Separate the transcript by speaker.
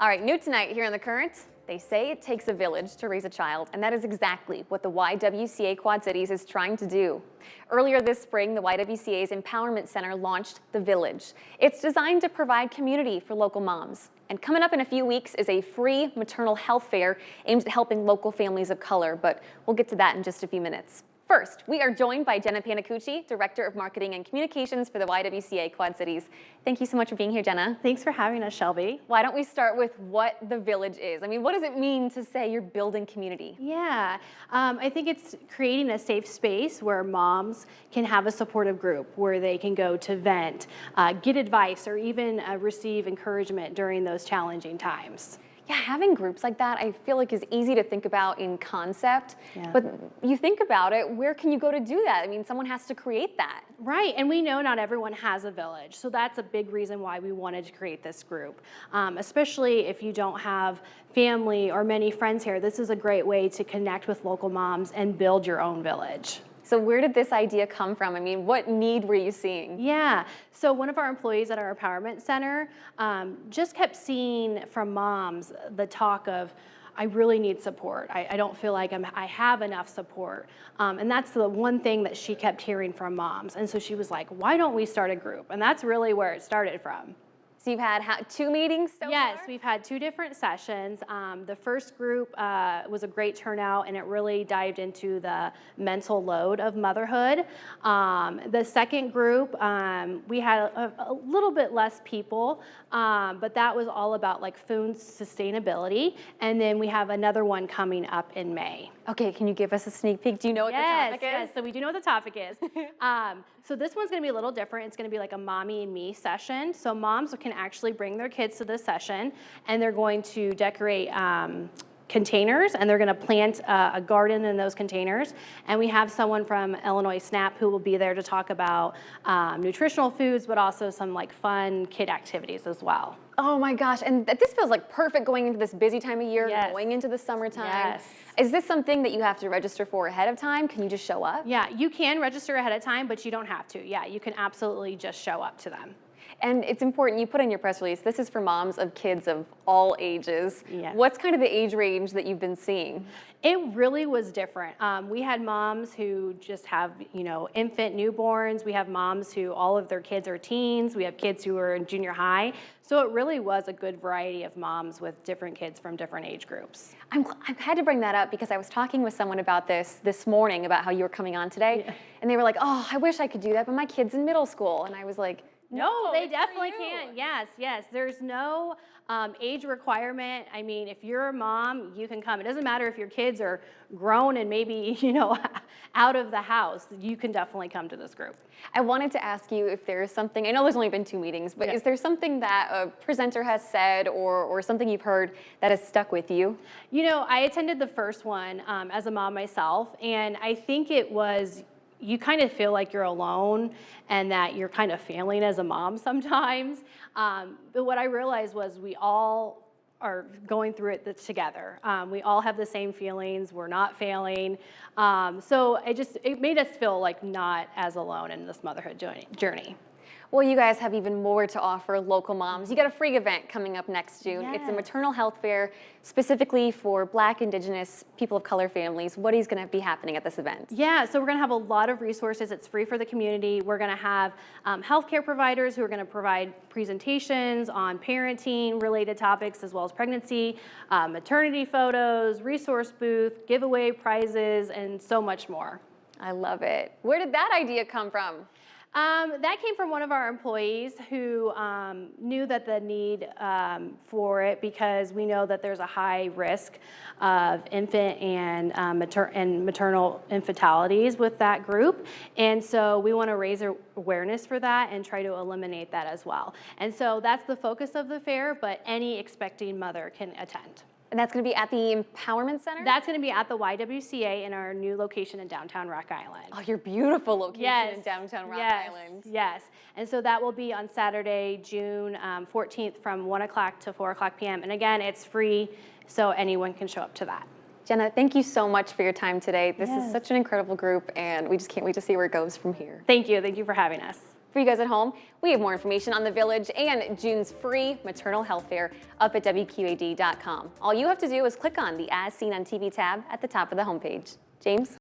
Speaker 1: All right, new tonight here on The Current. They say it takes a village to raise a child, and that is exactly what the YWCA Quad Cities is trying to do. Earlier this spring, the YWCA's Empowerment Center launched The Village. It's designed to provide community for local moms. And coming up in a few weeks is a free maternal health fair aimed at helping local families of color, but we'll get to that in just a few minutes. First, we are joined by Jenna Panacucci, Director of Marketing and Communications for the YWCA Quad Cities. Thank you so much for being here, Jenna.
Speaker 2: Thanks for having us, Shelby.
Speaker 1: Why don't we start with what the Village is? I mean, what does it mean to say you're building community?
Speaker 2: Yeah, I think it's creating a safe space where moms can have a supportive group where they can go to vent, get advice, or even receive encouragement during those challenging times.
Speaker 1: Yeah, having groups like that, I feel like is easy to think about in concept,
Speaker 2: Yeah.
Speaker 1: but you think about it, where can you go to do that? I mean, someone has to create that.
Speaker 2: Right, and we know not everyone has a village, so that's a big reason why we wanted to create this group. Especially if you don't have family or many friends here, this is a great way to connect with local moms and build your own village.
Speaker 1: So where did this idea come from? I mean, what need were you seeing?
Speaker 2: Yeah, so one of our employees at our Empowerment Center just kept seeing from moms the talk of, I really need support. I don't feel like I have enough support. And that's the one thing that she kept hearing from moms. And so she was like, why don't we start a group? And that's really where it started from.
Speaker 1: So you've had two meetings so
Speaker 2: Yes,
Speaker 1: far?
Speaker 2: we've had 2 different sessions. The first group was a great turnout, and it really dived into the mental load of motherhood. The second group, we had a little bit less people, but that was all about like food sustainability. And then we have another one coming up in May.
Speaker 1: Okay, can you give us a sneak peek? Do you know what the topic is?
Speaker 2: Yes, so we do know what the topic is. So this one's gonna be a little different. It's gonna be like a mommy and me session. So moms can actually bring their kids to this session, and they're going to decorate containers, and they're gonna plant a garden in those containers. And we have someone from Illinois SNAP who will be there to talk about nutritional foods, but also some like fun kid activities as well.
Speaker 1: Oh my gosh, and this feels like perfect going into this busy time of year,
Speaker 2: Yes.
Speaker 1: going into the summertime.
Speaker 2: Yes.
Speaker 1: Is this something that you have to register for ahead of time? Can you just show up?
Speaker 2: Yeah, you can register ahead of time, but you don't have to. Yeah, you can absolutely just show up to them.
Speaker 1: And it's important, you put in your press release, this is for moms of kids of all ages.
Speaker 2: Yes.
Speaker 1: What's kind of the age range that you've been seeing?
Speaker 2: It really was different. We had moms who just have, infant newborns. We have moms who all of their kids are teens. We have kids who are in junior high. So it really was a good variety of moms with different kids from different age groups.
Speaker 1: I've had to bring that up because I was talking with someone about this morning, about how you were coming on today.
Speaker 2: Yeah.
Speaker 1: And they were like, oh, I wish I could do that, but my kid's in middle school. And I was like,
Speaker 2: No, they
Speaker 1: it's for
Speaker 2: definitely
Speaker 1: you.
Speaker 2: can. Yes. There's no age requirement. I mean, if you're a mom, you can come. It doesn't matter if your kids are grown and maybe, out of the house. You can definitely come to this group.
Speaker 1: I wanted to ask you if there's something, I know there's only been 2 meetings, but
Speaker 2: Yeah.
Speaker 1: is there something that a presenter has said or something you've heard that has stuck with you?
Speaker 2: I attended the first one as a mom myself, and I think it was, you kind of feel like you're alone and that you're kind of failing as a mom sometimes. But what I realized was we all are going through it together. We all have the same feelings. We're not failing. So it made us feel like not as alone in this motherhood journey.
Speaker 1: Well, you guys have even more to offer local moms. You got a free event coming up next June. It's a
Speaker 2: Yes.
Speaker 1: maternal health fair specifically for Black, Indigenous, people of color families. What is going to be happening at this event?
Speaker 2: Yeah, so we're going to have a lot of resources. It's free for the community. We're going to have healthcare providers who are going to provide presentations on parenting related topics as well as pregnancy, maternity photos, resource booth, giveaway prizes, and so much more.
Speaker 1: I love it. Where did that idea come from?
Speaker 2: That came from one of our employees who knew that the need for it, because we know that there's a high risk of infant and maternal infantilities with that group. And so we want to raise awareness for that and try to eliminate that as well. And so that's the focus of the fair, but any expecting mother can attend.
Speaker 1: And that's going to be at the Empowerment Center?
Speaker 2: That's going to be at the YWCA in our new location in downtown Rock Island.
Speaker 1: Oh, your beautiful location
Speaker 2: Yes.
Speaker 1: in downtown Rock
Speaker 2: Yes.
Speaker 1: Island.
Speaker 2: Yes. And so that will be on Saturday, June 14th from 1 o'clock to 4 o'clock p.m. And again, it's free, so anyone can show up to that.
Speaker 1: Jenna, thank you so much for your time today. This is
Speaker 2: Yes.
Speaker 1: such an incredible group, and we just can't wait to see where it goes from here.
Speaker 2: Thank you. Thank you for having us.
Speaker 1: For you guys at home, we have more information on the Village and June's free maternal health fair up at WQAD.com. All you have to do is click on the As Seen on TV tab at the top of the homepage. James?